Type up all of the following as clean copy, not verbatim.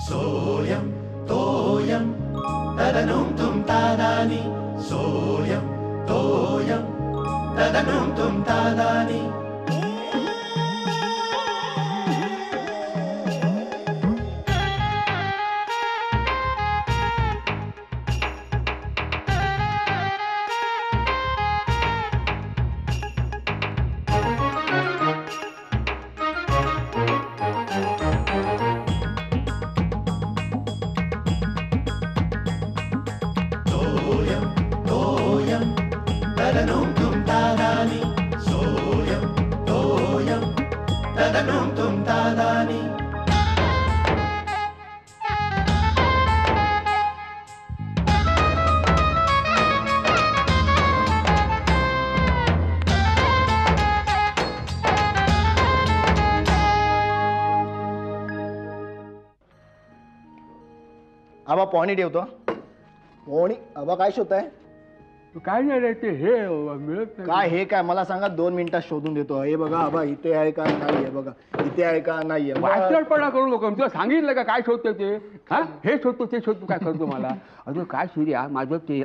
सोयम तोयम तदनुम तुम तादानी सोयम तोयम तदनुम तुम तादानी आबा पाणी ठेवतो. पाणी आबा काय शोधताय? काय नाही रे ते हे मिळत नाही. काय हे काय मला सांगा, 2 मिनिटात शोधून देतो. हे बघा आबा, इथे आहे का नाहीये बघा, इथे आहे का नाहीये. वाचलपणा करू नको. तुला सांगितलं का काय शोधतो ते? हा, हे शोधतो ते शोधतो काय करतो मला? अजून काय सूर्या, माझं ते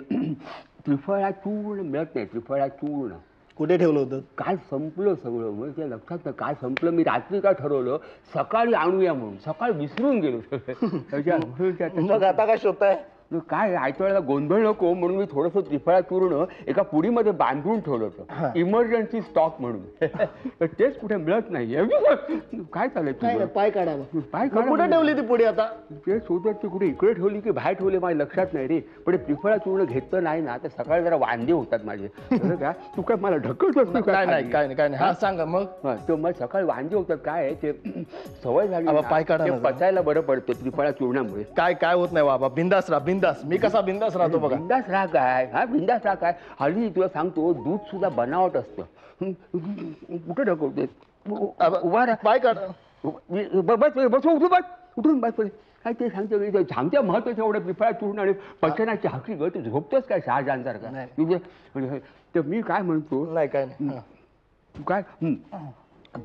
त्रिफळा चूर्ण मिळत नाही. त्रिफळा चूर्ण कुठे ठेवलं होतं? काल संपलं सगळं. मग ते लक्षात नाही काय संपलं. मी रात्री काय ठरवलं सकाळी आणूया म्हणून, सकाळी विसरून गेलो. मग आता काय शोधताय? काय आयत्या गोंधळ नको म्हणून मी थोडंसं त्रिफळा चूर्ण एका पुडीमध्ये बांधून ठेवलं होतं, इमर्जन्सी स्टॉक म्हणून. तेच कुठे मिळत नाही. काय चाललंय? पाय काढावा. पाय कुठे ठेवली ती पुढे आता? ते शोधत कुठे इकडे ठेवली की बाहेर ठेवली माझ्या लक्षात नाही रे. पण त्रिफळा चूर्ण घेतलं नाही ना तर सकाळी जरा वांदे होतात माझे. का तू काय मला ढकलतोस? काय नाही काय नाही काय नाही. हा सांगा मग. तो मग सकाळी वांदे होतात. काय ते सवय झाली. पाय काढा. पचायला बरं पडतं त्रिफळा चूर्णामुळे. काय काय होत नाही बाबा. बिंदास राहा, बिंदास. मी कसा बिंदास राहतो बघा. बिंदास राहा काय? हा, बिंदास राहा काय? हल्ली तुला सांगतो दूध सुद्धा बनावट असतं. कुठे ढकलते? उभा राहा. पाय काढा. बस बस उठून बस. उठून बस. काय ते सांगतो सांगते महत्वाचं एवढं त्रिफळा चूर्ण आणि पचनाची हाकी ग. तू झोपतोस काय शहाजहानसारखा? तुझे तर मी काय म्हणतो. नाही काय नाही. तू काय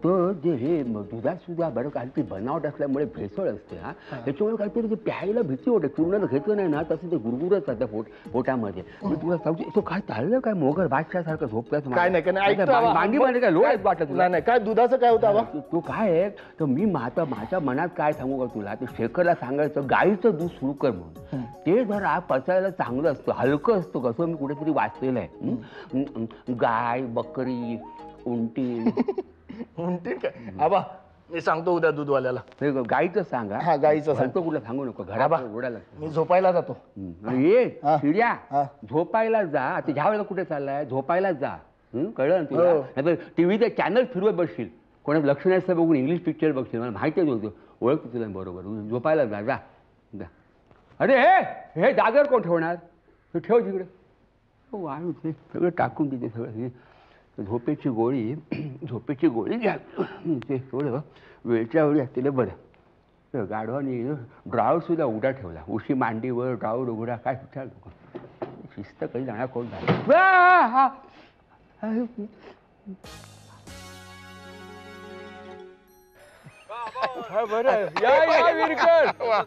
तर जे हे दुधात सुद्धा बरं काय ती बनावट असल्यामुळे भेसळ असते. हा, त्याच्यामुळे काहीतरी ते प्यायला भीती वाटते. चूर्ण घेतलं नाही ना तसं ते गुरगुरच जातं पोटामध्ये. मी तुला सांगतो तो काय चाललं काय मोगर बादशासारखं झोपतात? काय नाही काय मांडी मध्ये काय लोळ वाटत तुला? नाही काय दुधाचं काय होतं बाबा? तू काय आहे तर मी माझ्या मनात काय सांगू का तुला, ते शेखरला सांगायचं गाईचं दूध सुरू कर म्हणून. ते जरा पचायला चांगलं असतं, हलकं असतं. कसं मी कुठेतरी वाचलेलं आहे. गाय, बकरी, उंटी. ठीक आहे आबा, मी सांगतो उद्या दूधवाल्याला. गाईचं सांगा. हा, गाईचं सांगतो. कुठलं सांगू नको. घराबा ओढायला मी झोपायला जातो. ये चिड्या, झोपायला जा. आता ह्या वेळेला कुठे चाललाय? झोपायला जा. कळलं ना तुला? नाही टीव्हीचा चॅनल फिरवत बसशील, कोणाचं लक्ष नाही बघून इंग्लिश पिक्चर बघशील. मला माहिती आहे ओळखतो तुला बरोबर. झोपायला जा जा. अरे हे जागर कोण ठेवणार? ठेव तिकडे. वाळू ते सगळं टाकून तिथे सगळं. झोपेची गोळी घ्या. ते थोडं वेळच्या वेळी असतील बरं. गाढवानी ड्रावर सुद्धा उघडा ठेवला. उशी मांडीवर, ड्रावर उघडा. काय विचार शिस्त कधी जाणार कोण झालं?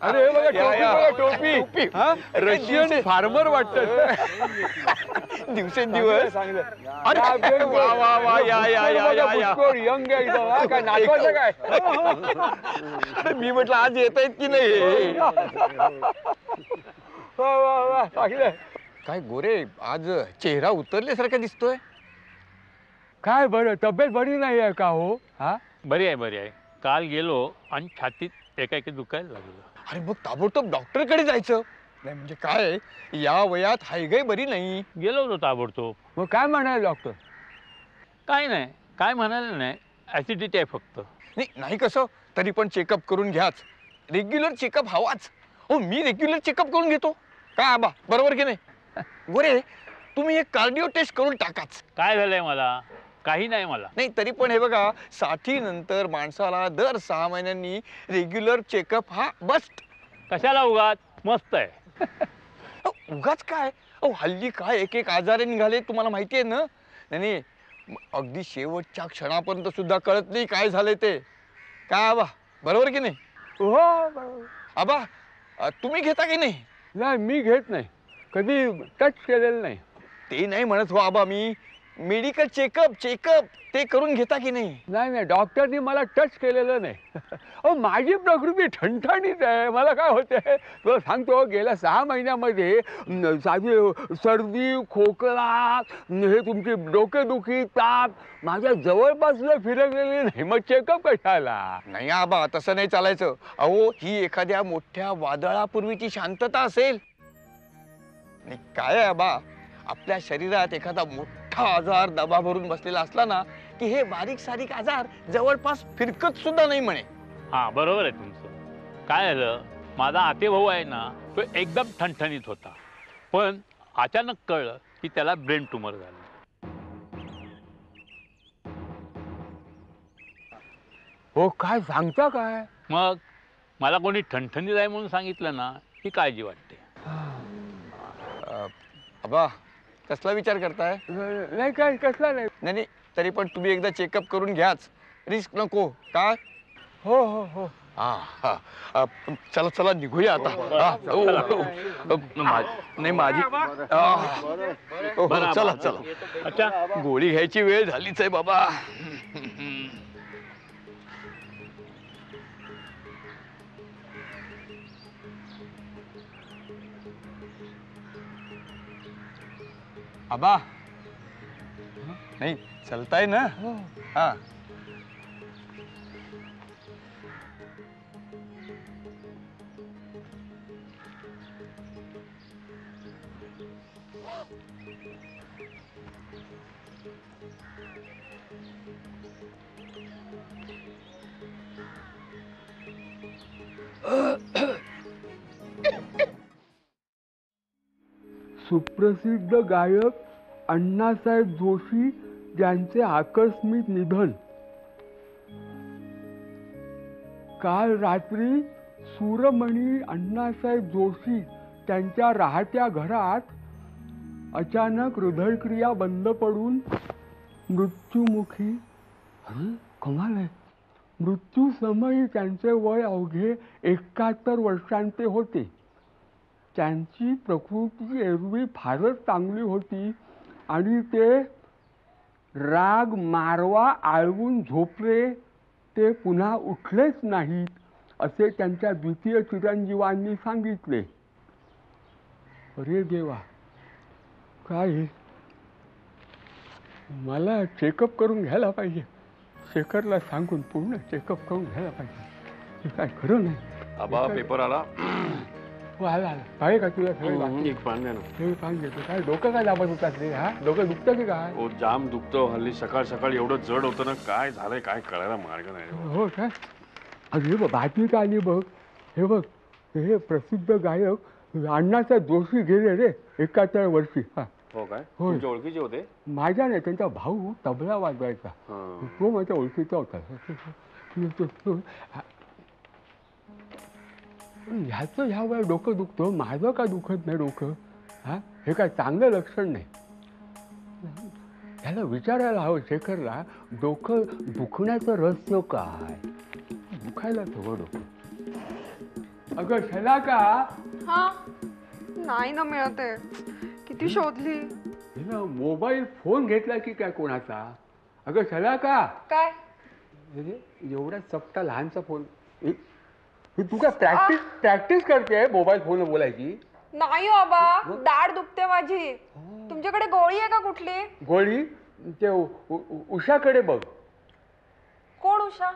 अरे बघा टोपी. रशियन फार्मर वाटत दिवसेंदिवस. यंग काय नाचवायचं काय? मी म्हटलं आज येत आहेत की नाही. काय गोरे, आज चेहरा उतरल्यासारखा दिसतोय. काय बरं, तब्येत बरी नाही आहे का हो? हा, बरी आहे. काल गेलो आणि छातीत एका दुखायला लागलं. अरे मग ताबडतोब डॉक्टरकडे जायचं. नाही म्हणजे काय, या वयात हायगाय बरी नाही. गेलो होतो ताबडतोब. मग काय म्हणाले डॉक्टर? काय म्हणाले नाही, ऍसिडिटी आहे फक्त. नाही कसं तरी पण चेकअप करून घ्याच. रेग्युलर चेकअप हवाच. हो, मी रेग्युलर चेकअप करून घेतो. काय आबा, बरोबर की नाही? गोरे, तुम्ही एक कार्डिओ टेस्ट करून टाकाच. काय झालंय मला? काही नाही मला. नाही तरी पण हे बघा, 60 नंतर माणसाला दर 6 महिन्यांनी रेग्युलर चेकअप हा मस्ट. कशाला उगाच? मस्त आहे. उगाच काय? हल्ली काय एक आजार निघाले तुम्हाला माहिती आहे ना. नाही अगदी शेवटच्या क्षणापर्यंत सुद्धा कळत नाही काय झालंय ते. काय आबा, बरोबर की नाही? हो बरोबर. आबा, तुम्ही घेता की नाही? नाही, मी घेत नाही, कधी टच केलेलं नाही. ते नाही म्हणत हो आबा, मी मेडिकल चेकअप ते करून घेता की नाही? नाही नाही, डॉक्टरनी मला टच केलेलं नाही. अहो, माझी प्रकृती ठणठणीत आहे. मला काय होते तुला सांगतो, गेल्या 6 महिन्यामध्ये साधी सर्दी, खोकला, हे तुमची डोकेदुखी, ताप माझ्या जवळपासला फिरकलेली नाही. मग चेकअप कशाला? नाही आबा, तसं नाही चालायचं. अहो, ही एखाद्या मोठ्या वादळापूर्वीची शांतता असेल. आणि काय आहे आबा, आपल्या शरीरात एखादा मोठा आजार दबा भरून बसलेला असला ना, की हे बारीक सारीक आजार जवळपास फिरकत सुद्धा नाही म्हणे. हा बरोबर आहे तुमचं. काय झालं, माझा आते भाऊ आहे ना, तो एकदम ठणठणीत होता, पण अचानक कळलं की त्याला ब्रेन ट्यूमर झालं. हो, काय सांगता काय? मग मला कोणी ठणठणीत आहे म्हणून सांगितलं ना की काळजी वाटते. आबा, कसला विचार करताय? नाही, काय कसला नाही. नाही नाही, तरी पण तुम्ही एकदा चेकअप करून घ्याच, रिस्क नको. काय? हो हो हो. चला चला निघूया आता. नाही माझी चला चला. अच्छा, गोळी घ्यायची वेळ झालीच आहे बाबा. आबा, नाही चलताय ना? हा. सुप्रसिद्ध गायक अण्णासाहेब जोशी यांचे आकस्मिक निधन. काल रात्री सूरमणी अण्णासाहेब जोशी त्यांच्या राहत्या घरात अचानक हृदयक्रिया बंद पडून मृत्युमुखी. अरे कमाल आहे, मृत्यू समयी त्यांचे वय अवघे 71 वर्षांचे होते. त्यांची प्रकृती एरवी फारच चांगली होती आणि ते राग मारवा आळवून झोपले ते पुन्हा उठलेच नाहीत, असे त्यांच्या द्वितीय चिरंजीवांनी सांगितले. अरे देवा, काय मला चेकअप करून घ्यायला पाहिजे. शेखरला सांगून पूर्ण चेकअप करून घ्यायला पाहिजे. हे काय खरं नाही. आबा, पेपर आला. हो, आला आला. काय का तुला एक पान द्या ना. हे पान घेतो. काय डोकं काय दाबत होतात रे? हा, डोकं दुखतं की काय? ओ, जाम दुखतो हल्ली. सकाळ सकाळ एवढं जड होतं ना, काय झालंय काय कळायला मार्ग नाही. हो काय? अरे बघ, बातमी काय आली बघ. हे बघ, हे प्रसिद्ध गायक अण्णासाहेब जोशी गेले रे, 71 वर्षी. हा. हो काय? होय. तुमच्या ओळखीचे होते? माझ्या नाही, त्यांचा भाऊ तबला वाजवायचा. तो माझ्या ओळखीचा होता. ह्याचं ह्या वेळा डोकं दुखतं, माझं का दुखत नाही डोकं? हा, हे काय चांगलं लक्षण नाही. ह्याला विचारायला हवं शेखरला, डोकं दुखण्याचं रहस्य काय? दुखायलाच हवं डोकं. अगं शला का? हा, नाही ना मिळत आहे. किती शोधली. मोबाईल फोन घेतला की काय कोणाचा? अगं शला का? काय? एवढा चपटा लहानचा फोन. तू काय प्रॅक्टिस करते मोबाईल फोन बोलायची? नाही हो बाबा, दाढ दुखते माझी. तुमच्याकडे गोळी आहे का कुठली? गोळी ते उषाकडे बघ. कोण उषा?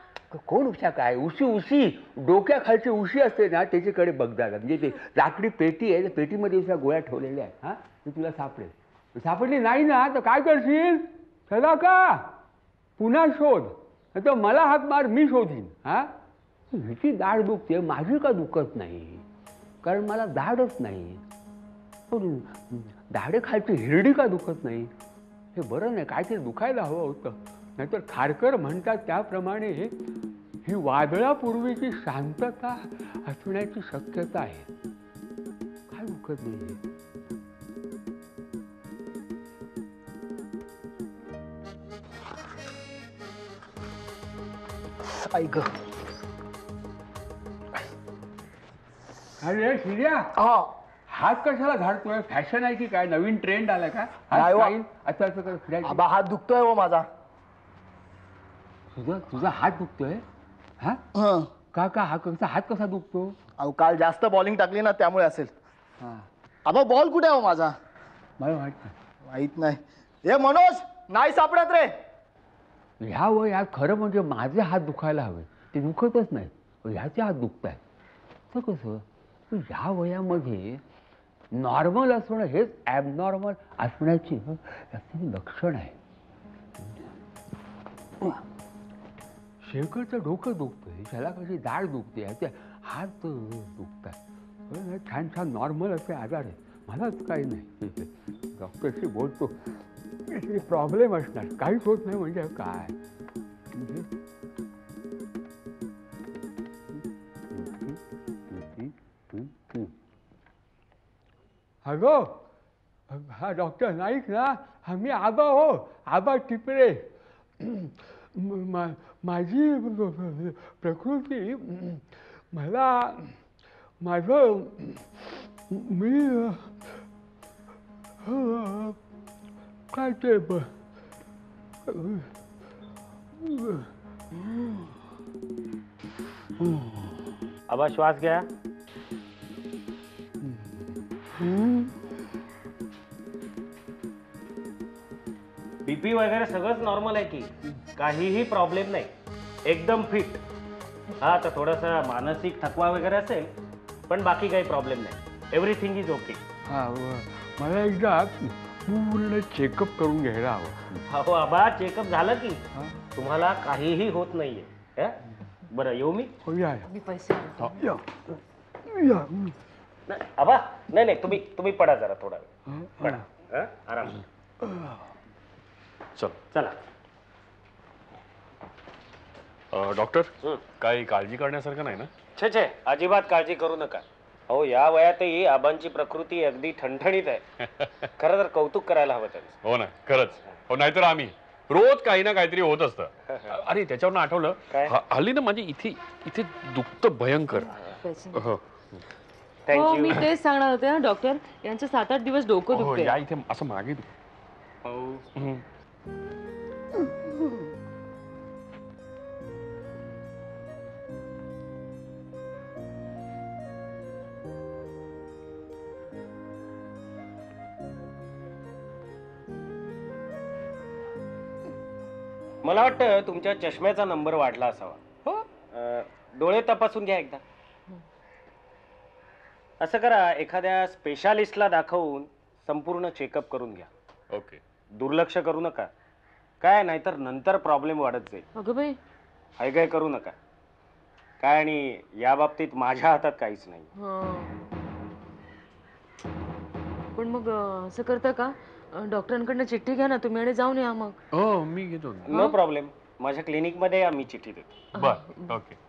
कोण उषा काय? उशी डोक्याखालची उशी असते ना, त्याच्याकडे बघ जागा. म्हणजे ते लाकडी पेटी आहे, त्या पेटीमध्ये उशा गोळ्या ठेवलेल्या आहेत. हा, ती तुला सापडेल. सापडली नाही ना तर काय करशील? चला का पुन्हा शोध. तर मला हाक मार, मी शोधीन. हा, हिची दाढ दुखते, माझी का दुखत नाही? कारण मला दाढच नाही. पण दाढेखालची हिरडी का दुखत नाही? हे बरं नाही, काहीतरी दुखायला हवं होतं. नाहीतर खारकर म्हणतात त्याप्रमाणे ही वादळापूर्वीची शांतता असण्याची शक्यता आहे. काय दुखत नाही? ऐक अरे शिर्या, हा हात कशाला झाडतोय? फॅशन आहे की काय? नवीन ट्रेंड आलाय का? नाही वा. असं असं कर फिरायचं. आबा हात दुखतोय हो माझा. तुझा हात दुखतोय? हा हं. का हात कसा दुखतो? अहो काल जास्त बॉलिंग टाकली ना त्यामुळे असेल. हा आबा बॉल कुठे आहे हो माझा? मला माहित नाही. माहित नाही. हे मनोज नाही सापडत रे. ह्या वयात खरं म्हणजे माझे हात दुखायला हवे, ते दुखतच नाही. ह्याचे हात दुखत आहेत. तर कसं? ह्या वयामध्ये नॉर्मल असणं हेच ॲबनॉर्मल असण्याची याचं लक्षण आहे. शेखरचं डोकं दुखतंय, त्याला कशी दाढ दुखते, ह्याचे हात दुखतात. छान छान नॉर्मल असे आजार आहेत. मलाच काही नाही. डॉक्टरशी बोलतो, प्रॉब्लेम असणार, काहीच होत नाही म्हणजे काय. हॅलो, हा डॉक्टर नाईक ना? हा मी आबा हो, आबा टिपरे. माझी प्रकृती मला माझं मी काय ते आबा श्वास घ्या. बीपी वगैरे सगळंच नॉर्मल आहे की, काहीही प्रॉब्लेम नाही, एकदम फिट. हा तर थोडासा मानसिक थकवा वगैरे असेल, पण बाकी काही प्रॉब्लेम नाही. Everything is okay. हा मला एकदा पूर्ण चेकअप करून घ्यायला हवं. हो आबा, चेकअप झालं की तुम्हाला काहीही होत नाहीये. बरं येऊ मी? या मी पैसे या या. आबा नाही नाही, तुम्ही पडा जरा थोडा वेळ. पडा, आराम. चल. चला. डॉक्टर, काही काळजी करण्यासारखं नाही ना? छे अजिबात काळजी करू नका. अहो या वयातही आबांची प्रकृती अगदी ठणठणीत आहे. खरं तर कौतुक करायला हवं त्यांचं. हो ना, खरंच. हो, नाहीतर आम्ही रोज काही ना काहीतरी होत असतं. अरे त्याच्यावरनं आठवलं, काय? हल्ली ना माझी इथे दुखतं भयंकर. हो. थँक्यू. मी तेच सांगणार होते ना डॉक्टर, यांचं 7-8 दिवस डोकं हो, दुखते. या इथे असं मागे मला वाटतं तुमच्या चष्म्याचा नंबर वाढला असावा. डोळे तपासून घ्या एकदा. असं करा, एखाद्या स्पेशालिस्टला दाखवून संपूर्ण चेकअप करून घ्या. ओके. दुर्लक्ष करू नका, काय नाहीतर नंतर प्रॉब्लेम वाढत जाईल. अगं बाई, हायगाय करू नका काय, आणि या बाबतीत माझ्या हातात काहीच नाही. पण मग असं करता का, डॉक्टरांकडनं चिठ्ठी घ्या ना तुम्ही आणि जाऊन या मग. हो, मी घेतो. नो प्रॉब्लेम, माझ्या क्लिनिकमध्ये मी चिठ्ठी देतो. बर, ओके.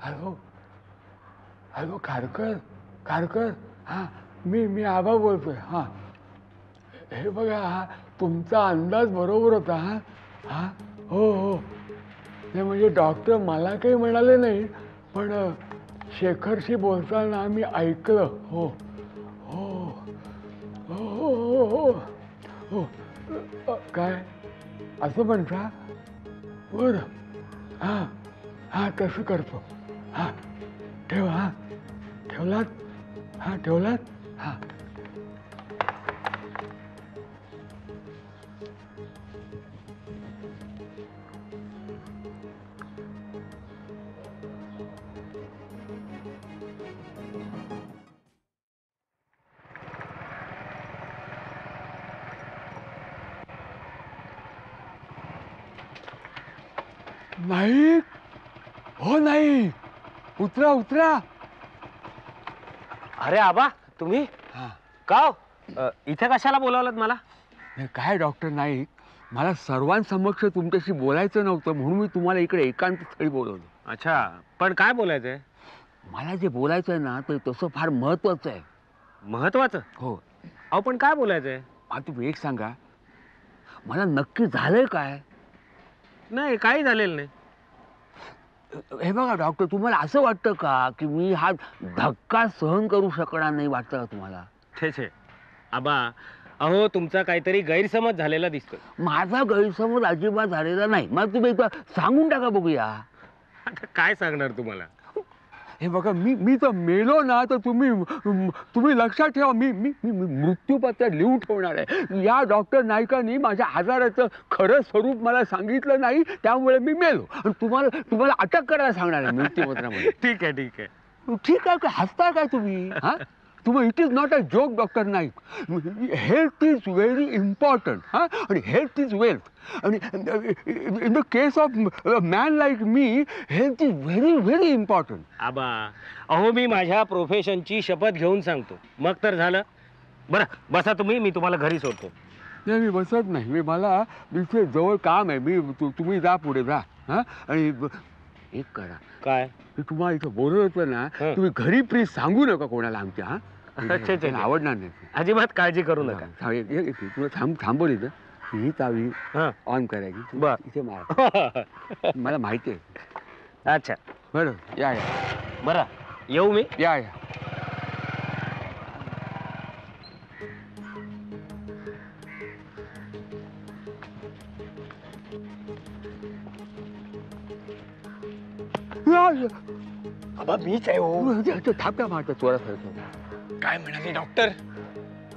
Hello hello, Kharkar. हां, मी आबा बोलतोय. हां, हे बघा, हा तुमचा अंदाज बरोबर होता. हां हो. ते म्हणजे डॉक्टर मला काही म्हणाले नाही, पण शेखरशी बोलताना मी ऐकलं. हो हो हो हो हो हो. काय असं म्हणता? बरं, हां तसं करतो. हां ठेव. हां ठेवलात? हां ठेवलात? हां. नाही हो नाही, उतरा उतरा. अरे आबा तुम्ही का हो? इथे कशाला बोलावलं मला? काय डॉक्टर नाईक, मला सर्वांसमक्ष तुमच्याशी बोलायचं नव्हतं म्हणून मी तुम्हाला इकडे एकांत स्थळी बोलवलं. अच्छा, पण काय बोलायचंय? मला जे बोलायचं आहे ना तर तसं फार महत्वाचं आहे. महत्वाचं? हो. अहो पण काय बोलायचंय? तुम्ही एक सांगा, मला नक्की झालंय काय? नाही काही झालेलं नाही. हे बघा डॉक्टर, तुम्हाला असं वाटतं का की मी हा धक्का सहन करू शकणार नाही, वाटतं का तुम्हाला? छे छे आबा, अहो तुमचा काहीतरी गैरसमज झालेला दिसतोय. माझा गैरसमज अजिबात झालेला नाही. मला तुम्ही एकदा सांगून टाका बघूया. आता काय सांगणार तुम्हाला? हे बघा, मी तर मेलो ना तर तुम्ही लक्षात ठेवा, मी मी मी मृत्यूपत्र लिहून ठेवणार आहे. या डॉक्टर नाईकांनी माझ्या आजाराचं खरं स्वरूप मला सांगितलं नाही, त्यामुळे मी मेलो. आणि तुम्हाला अटक करायला सांगणार आहे मृत्यूपत्रामध्ये. ठीक आहे ठीक आहे. ठीक आहे, हसता काय तुम्ही? हा, तुम्ही it is not a joke doctor Naik. Health is very important. हा, आणि हेल्थ इज वेल्थ. आणि in the case of man like me, health is very very important. आबा, अहो मी माझ्या प्रोफेशनची शपथ घेऊन सांगतो, मग तर झालं. बरं बसा तुम्ही, मी तुम्हाला घरी सोडतो. नाही, मी बसत नाही. मला इथे जवळ काम आहे. तुम्ही जा पुढे जा. हा, आणि एक करा. काय? तुम्हाला इथं बोलत होतं ना, तुम्ही घरी प्लीज सांगू नका कोणाला आमच्या. हा, आवडणार नाही. अजिबात काळजी करू नका. तुला थांबवलं इथं. ही चावी ऑन करायची. बर, इथे मार. मला माहिती आहे. अच्छा बरं, या या. बरं, येऊ मी? या या. आबा मीच आहे हो. थापटा मारतो चोरासारखं. काय म्हणाले डॉक्टर?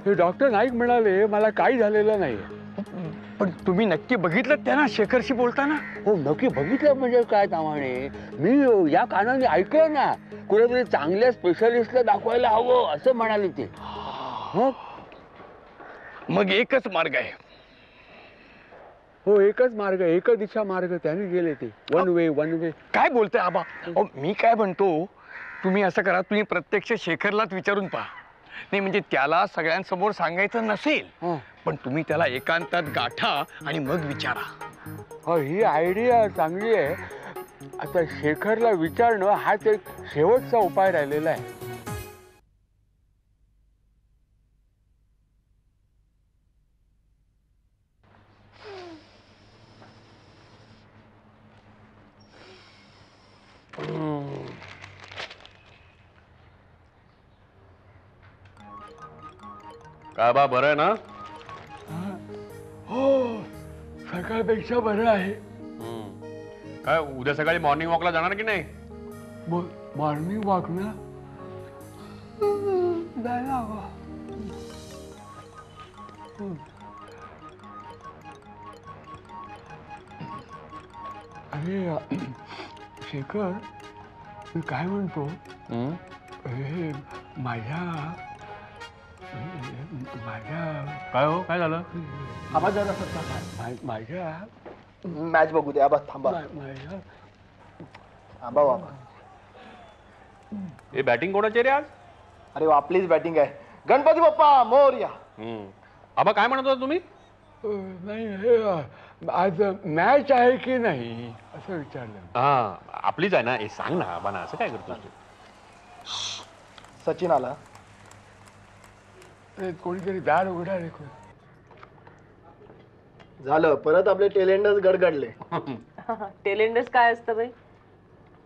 हे डॉक्टर नाईक म्हणाले मला काही झालेलं नाही. पण तुम्ही नक्की बघितलं त्यांना शेखरशी बोलताना? हो, नक्की बघितलं म्हणजे काय तामाणे, मी या कानाने ऐकलं ना, कुठेतरी चांगल्या स्पेशलिस्टला दाखवायला हवं असं म्हणाले ते. मग एकच मार्ग आहे. हो, एकच मार्ग, एक दिशा मार्ग त्याने गेले ते. One way. काय बोलताय आबा? मी काय म्हणतो, तुम्ही असं करा, तुम्ही प्रत्यक्ष शेखरलाच विचारून पहा. नाही म्हणजे त्याला सगळ्यांसमोर सांगायचं नसेल, पण तुम्ही त्याला एकांतात गाठा आणि मग विचारा. हो, ही आयडिया चांगली आहे. आता शेखरला विचारणं हाच एक शेवटचा उपाय राहिलेला आहे. काय बा, बरं आहे ना? हो, सकाळपेक्षा बरं आहे. काय उद्या सकाळी मॉर्निंग वॉकला जाणार की नाही? मॉर्निंग वॉक ना, जायला हवं. अरे शेखर, मी काय म्हणतो, हे माझ्या काय हो, काय झालं? आबा जरा सत्ता माझ्या मॅच बघू दे. आबा थांबा. माझ्या आबा बाबा, हे बॅटिंग कोणाची रे आज? अरे वा, आपलीच बॅटिंग आहे. गणपती बाप्पा मोरया. आबा काय म्हणत होता तुम्ही? नाही, हे आज मॅच आहे की नाही असं विचारलं. हा, आपलीच आहे ना. हे सांग ना आबा ना, असं काय करतो? सचिन आला. कोणीतरी दार उघडा रे. झालं, परत आपले टेलेंडर्स गडगडले. टेलेंडर्स काय असतं बाई?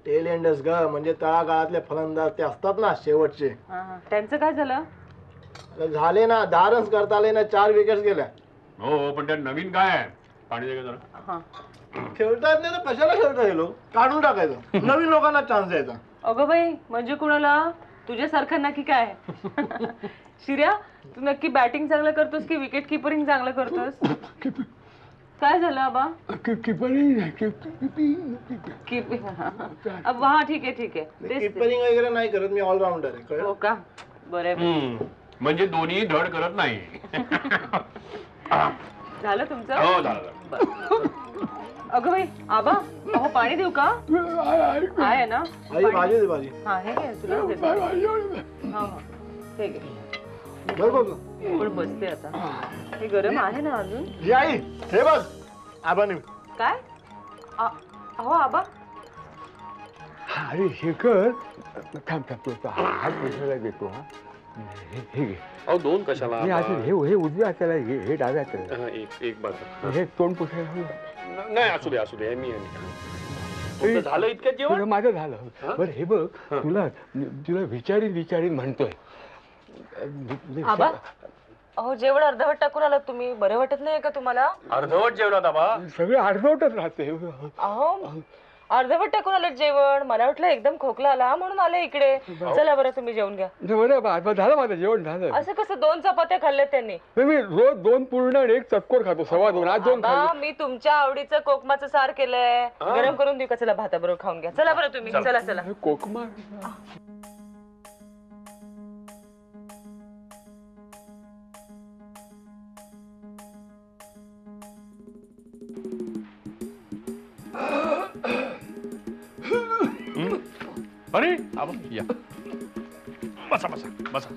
टेलेंडर्स ग म्हणजे तळागाळातले फलंदाज ते असतात ना शेवटचे. त्यांचं काय झालं? झाले ना, 10 रन्स करता आले ना, 4 विकेट्स गेल्या. हो, पण त्यात नवीन काय आहे? पाणी दे जरा. खेळता येत नाही तर कशाला खेळता हे लोक? काढून टाकायचं, नवीन लोकांना चान्स द्यायचा. अगं बाई, म्हणजे कुणाला? तुझ्यासारखं नक्की काय? शिर्या, तू नक्की बॅटिंग चांगलं करतोस की विकेट किपरिंग चांगलं करतोस? काय झालं आबा? किपरिंग. हा, ठीक आहे ठीक आहे. किपरिंग वगैरे नाही करत मी, ऑलराऊंडर आहे. हो का? बरं, म्हणजे दोन्ही धड करत नाही. झालं तुमचं? हो, झालं. अगं बाई आबा अहो पाणी देऊ का आहे ना आई भाजी दे भाजी. हा हे घे तुला देते. हा हा हे घे बरं बघ. पण बसते आता हे गरम आहे ना अजून ही आई हे बघ आबाने. काय अहो आबा अरे हे कर थांब थांब तो हात पुसायला देतो हा हे घे. अहो दोन कशाला हे असं हे उजव्या हाताला घे हे डाव्या हाताला. एक बाजू हे तोंड पुसायला नाही असू दे मी तुमचं झालं इतक्यात जेवण तुझं माझं झालं बरं हे बघ तुला विचारीन म्हणतोय. आबा अहो जेवण अर्धवट टाकून आलात तुम्ही बरं वाटत नाही का तुम्हाला अर्धवट जेवणात आबा सगळे अर्धवटच राहते. अहो अर्धवट टाकून आलं जेवण मला वाटलं एकदम खोकला आला म्हणून आले इकडे चला बरं तुम्ही जेवून घ्या. बरं झालं माझं जेवण झालं. असं कसं 2 चपात्या खाल्ल्या त्यांनी मी रोज 2 पूर्ण आणि 1 चतकोर खातो 2.25 आज 2 खाल्ले. मी तुमच्या आवडीचं कोकमाचं सार केलंय गरम करून देऊ का चला भाताबरोबर खाऊन घ्या चला बरं तुम्ही चला चला कोकमा अरे आबा या बसा बसा बसा.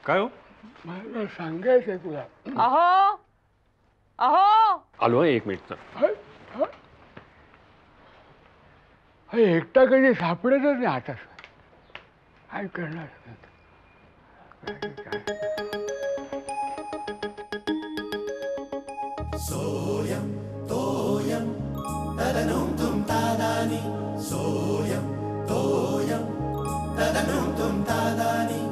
काय हो मला सांगायचंय तुला. अहो अहो आलो 1 मिनिट एकटा कधी सापडतच नाही आता काय करणार. सोयम तोयम तदनुम तुम तादानी सोयम तोयम तदनुम तुम तादानी